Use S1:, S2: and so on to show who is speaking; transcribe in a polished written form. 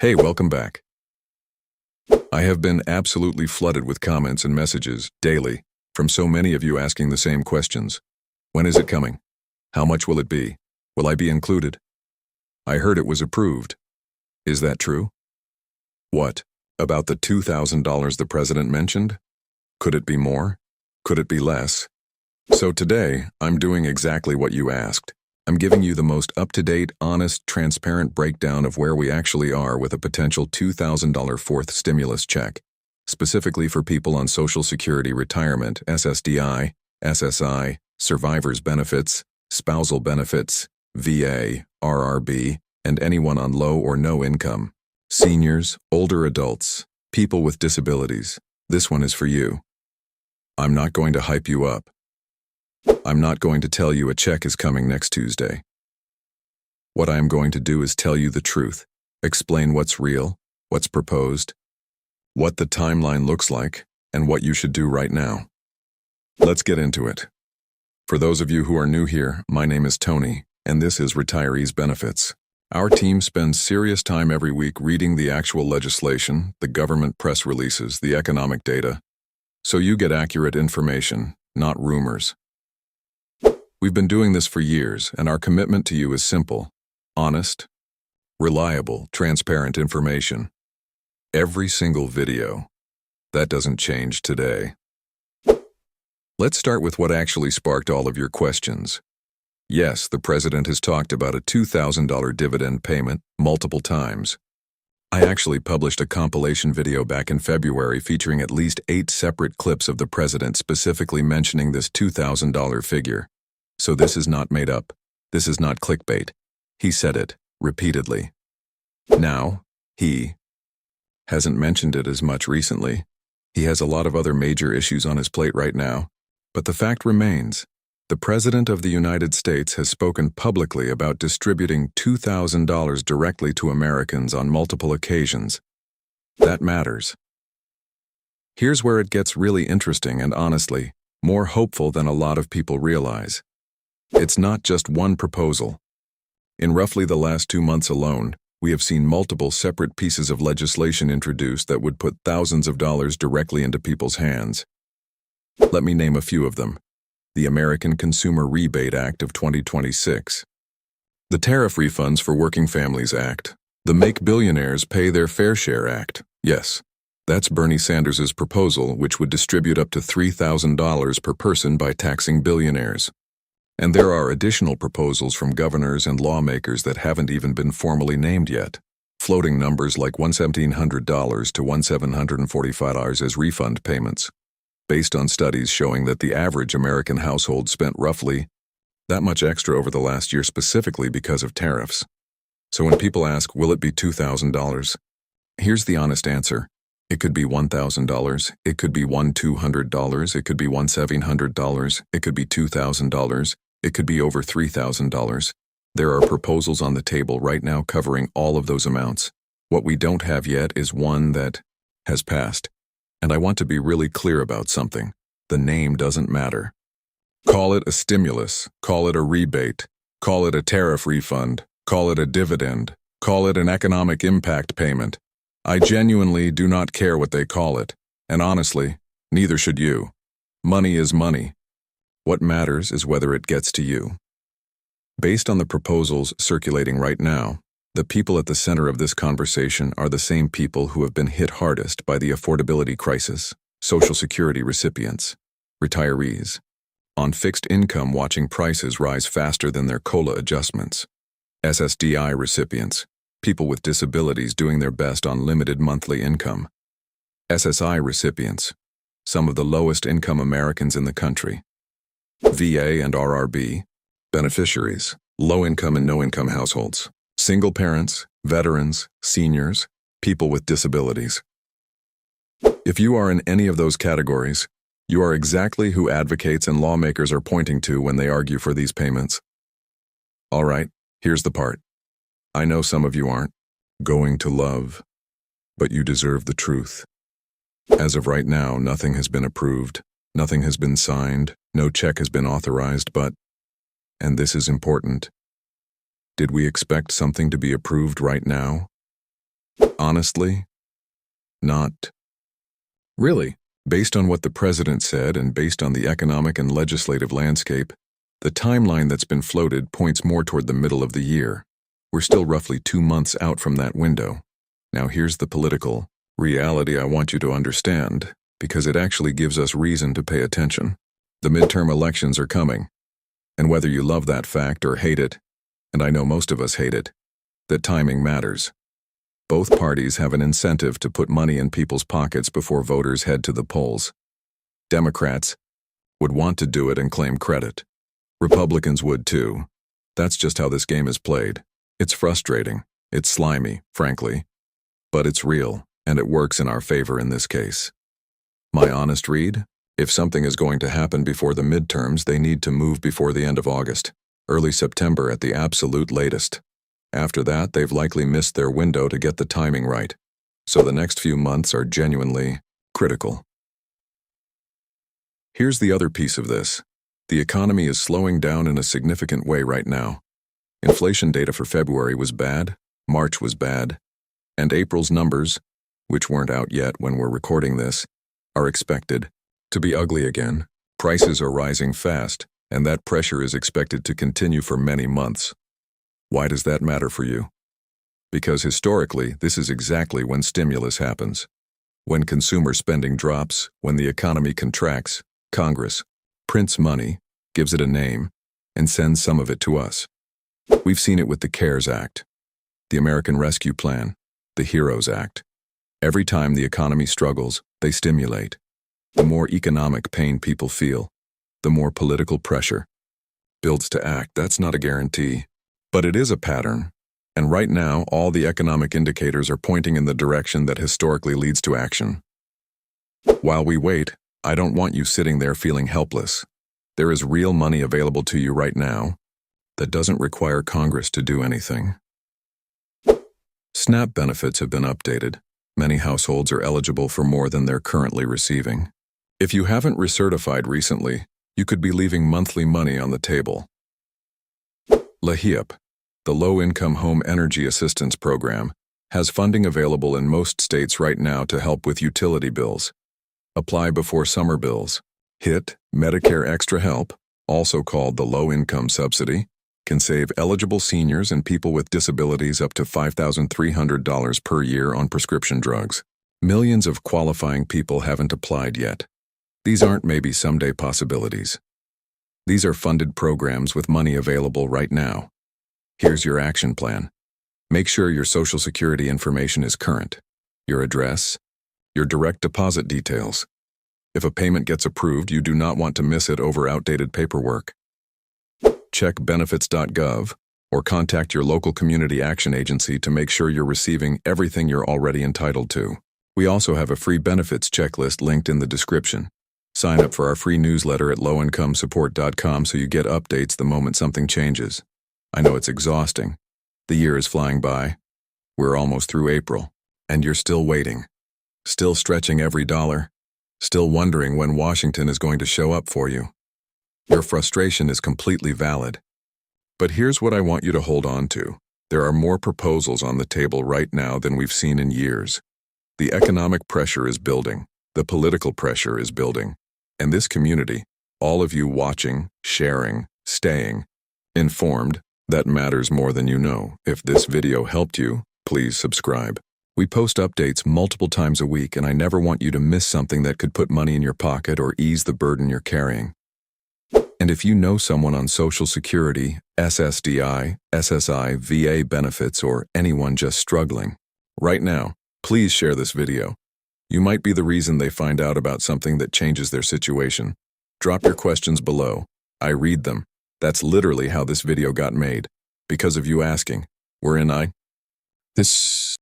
S1: Hey, welcome back. I have been absolutely flooded with comments and messages daily from so many of you asking the same questions. When is it coming? How much will it be? Will I be included? I heard it was approved. Is that true? What? About the $2,000 the president mentioned? Could it be more? Could it be less? So today, I'm doing exactly what you asked. I'm giving you the most up-to-date, honest, transparent breakdown of where we actually are with a potential $2,000 fourth stimulus check, specifically for people on Social Security retirement, SSDI, SSI, survivors benefits, spousal benefits, VA, RRB, and anyone on low or no income. Seniors, older adults, people with disabilities. This one is for you. I'm not going to hype you up. I'm not going to tell you a check is coming next Tuesday. What I am going to do is tell you the truth, explain what's real, what's proposed, what the timeline looks like, and what you should do right now. Let's get into it. For those of you who are new here, my name is Tony, and this is Retirees Benefits. Our team spends serious time every week reading the actual legislation, the government press releases, the economic data, so you get accurate information, not rumors. We've been doing this for years, and our commitment to you is simple, honest, reliable, transparent information. Every single video. That doesn't change today. Let's start with what actually sparked all of your questions. Yes, the president has talked about a $2,000 dividend payment multiple times. I actually published a compilation video back in February featuring at least 8 separate clips of the president specifically mentioning this $2,000 figure. So this is not made up. This is not clickbait. He said it, repeatedly. Now, he hasn't mentioned it as much recently. He has a lot of other major issues on his plate right now. But the fact remains, the President of the United States has spoken publicly about distributing $2,000 directly to Americans on multiple occasions. That matters. Here's where it gets really interesting and honestly, more hopeful than a lot of people realize. It's not just one proposal. In roughly the last 2 months alone, we have seen multiple separate pieces of legislation introduced that would put thousands of dollars directly into people's hands. Let me name a few of them. The American Consumer Rebate Act of 2026, the Tariff Refunds for Working Families Act, the Make Billionaires Pay Their Fair Share Act. Yes, that's Bernie Sanders' proposal, which would distribute up to $3,000 per person by taxing billionaires. And there are additional proposals from governors and lawmakers that haven't even been formally named yet, floating numbers like $1,700 to $1,745 as refund payments, based on studies showing that the average American household spent roughly that much extra over the last year specifically because of tariffs. So when people ask, will it be $2,000? Here's the honest answer. It could be $1,000, it could be $1,200, it could be $1,700, it could be $2,000, it could be over $3,000. There are proposals on the table right now covering all of those amounts. What we don't have yet is one that has passed. And I want to be really clear about something. The name doesn't matter. Call it a stimulus, call it a rebate, call it a tariff refund, call it a dividend, call it an economic impact payment. I genuinely do not care what they call it, and honestly, neither should you. Money is money. What matters is whether it gets to you. Based on the proposals circulating right now, the people at the center of this conversation are the same people who have been hit hardest by the affordability crisis, Social Security recipients, retirees, on fixed income watching prices rise faster than their COLA adjustments, SSDI recipients, people with disabilities doing their best on limited monthly income, SSI recipients, some of the lowest income Americans in the country, VA and RRB, beneficiaries, low-income and no-income households, single parents, veterans, seniors, people with disabilities. If you are in any of those categories, you are exactly who advocates and lawmakers are pointing to when they argue for these payments. All right, here's the part. I know some of you aren't going to love, but you deserve the truth. As of right now, nothing has been approved, nothing has been signed, no check has been authorized, but, and this is important, did we expect something to be approved right now? Honestly, not really. Based on what the president said and based on the economic and legislative landscape, the timeline that's been floated points more toward the middle of the year. We're still roughly 2 months out from that window. Now here's the political reality I want you to understand, because it actually gives us reason to pay attention. The midterm elections are coming, and whether you love that fact or hate it, and I know most of us hate it, that timing matters. Both parties have an incentive to put money in people's pockets before voters head to the polls. Democrats would want to do it and claim credit. Republicans would too. That's just how this game is played. It's frustrating. It's slimy, frankly. But it's real, and it works in our favor in this case. My honest read? If something is going to happen before the midterms, they need to move before the end of August, early September at the absolute latest. After that, they've likely missed their window to get the timing right. So the next few months are genuinely critical. Here's the other piece of this. The economy is slowing down in a significant way right now. Inflation data for February was bad, March was bad, and April's numbers, which weren't out yet when we're recording this, are expected to be ugly again. Prices are rising fast, and that pressure is expected to continue for many months. Why does that matter for you? Because historically, this is exactly when stimulus happens. When consumer spending drops, when the economy contracts, Congress prints money, gives it a name, and sends some of it to us. We've seen it with the CARES Act, the American Rescue Plan, the HEROES Act. Every time the economy struggles, they stimulate. The more economic pain people feel, the more political pressure builds to act. That's not a guarantee, but it is a pattern. And right now, all the economic indicators are pointing in the direction that historically leads to action. While we wait, I don't want you sitting there feeling helpless. There is real money available to you right now that doesn't require Congress to do anything. SNAP benefits have been updated. Many households are eligible for more than they're currently receiving. If you haven't recertified recently, you could be leaving monthly money on the table. LAHEAP, the Low-Income Home Energy Assistance Program, has funding available in most states right now to help with utility bills. Apply before summer bills. HIT, Medicare Extra Help, also called the Low-Income Subsidy, can save eligible seniors and people with disabilities up to $5,300 per year on prescription drugs. Millions of qualifying people haven't applied yet. These aren't maybe someday possibilities. These are funded programs with money available right now. Here's your action plan. Make sure your Social Security information is current, your address, your direct deposit details. If a payment gets approved, you do not want to miss it over outdated paperwork. Check benefits.gov or contact your local community action agency to make sure you're receiving everything you're already entitled to. We also have a free benefits checklist linked in the description. Sign up for our free newsletter at lowincomesupport.com so you get updates the moment something changes. I know it's exhausting. The year is flying by. We're almost through April, and you're still waiting. Still stretching every dollar. Still wondering when Washington is going to show up for you. Your frustration is completely valid. But here's what I want you to hold on to. There are more proposals on the table right now than we've seen in years. The economic pressure is building. The political pressure is building. And this community, all of you watching, sharing, staying informed, that matters more than you know. If this video helped you, please subscribe. We post updates multiple times a week, and I never want you to miss something that could put money in your pocket or ease the burden you're carrying. And if you know someone on Social Security, SSDI, SSI, VA benefits, or anyone just struggling, right now, please share this video. You might be the reason they find out about something that changes their situation. Drop your questions below. I read them. That's literally how this video got made. Because of you asking. This